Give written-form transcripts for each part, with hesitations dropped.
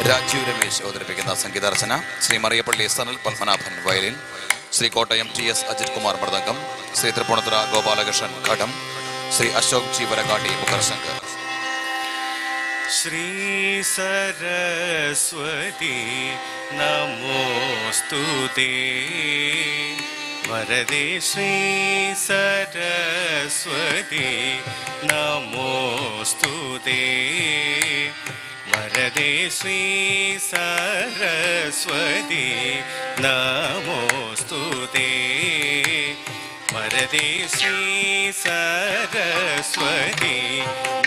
രാജീവ് രമേശ് അവതരിപ്പിക്കുന്ന സംഗീതരചന, Shri Mariyappally Sanal Padmanabhan violin, Shri Kottayam TS. Ajith Kumar mridangam, Shri Tripunithura Gopalakrishnan ഘടം, Shri Ashok G വരകാട്ടി മുഖർശങ്ക്. Shri Saraswati നമോസ്തുതേ വരദേ, ശ്രീ സരസ്വതി നമോസ്തുതേ വരദേ, ശ്രീ സരസ്വതി നമോസ്തുതേ വരദേ, ശ്രീ സരസ്വതി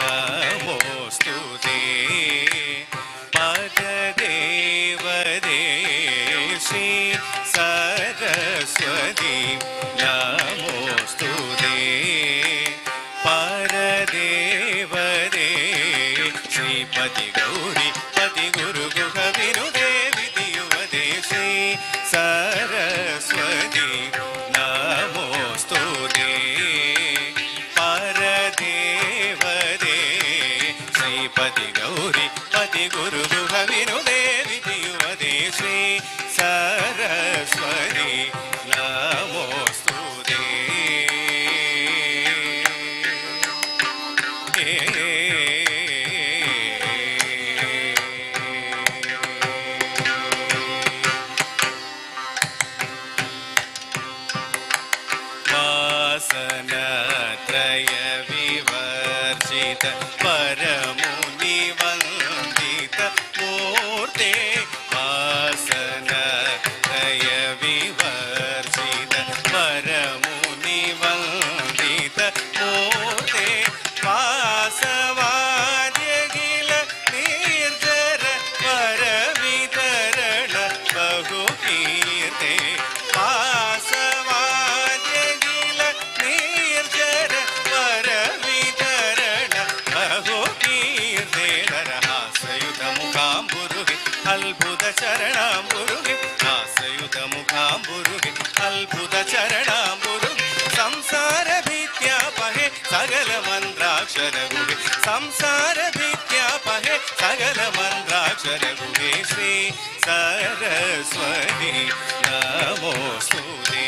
നമോസ്തുതേ പരദേവതേ, ശ്രീ സരസ്വതി നമോസ്തുതേ പരദേവതേ, ശ്രീപതി ഗൗരി പതി ഗുരു ഗുഹ വിനുദേ വിധിയുവദേ, ശ്രീ സരസ്വതി നമോസ്തുതേ പരദേവതേ, ശ്രീപതി ഗൗരി പതി ഗുരു ഗുഹ വിനുദേ വിധിയുവദേ, ശ്രീ സരസ്വതി നമോസ്തുതേ. വാസനത്രയ വിവർജിത പരമുനി വന്ദിത മൂർത്തേ, വാസനത്രയ വിവർജിത പരമുനി വന്ദിത മൂർത്തേ, വാസവാദ്യഖില നിർജര പരവിതരണ ബഹുകീർത്തേ, വാസവാദ്യഖില നിർജര പരവിതരണ ബഹുകീർത്തേ, ഹാസയുധ മുഖാംബുരുഹി അത്ഭുത ചരണാംബുരുഹി, ഹാസയുധ മുഖാംബുരുഹി അത്ഭുത ചരണാംബുരുഹി, സംസാര ഭിത്യാപഹേ സകല മന്ത്രാക്ഷര ഗുഹേ, സംസാര ഭിത്യാപഹേ സകല മന്ത്രാക്ഷര ഗുഹേ, ശ്രീ സരസ്വതി നമോസ്തുതേ.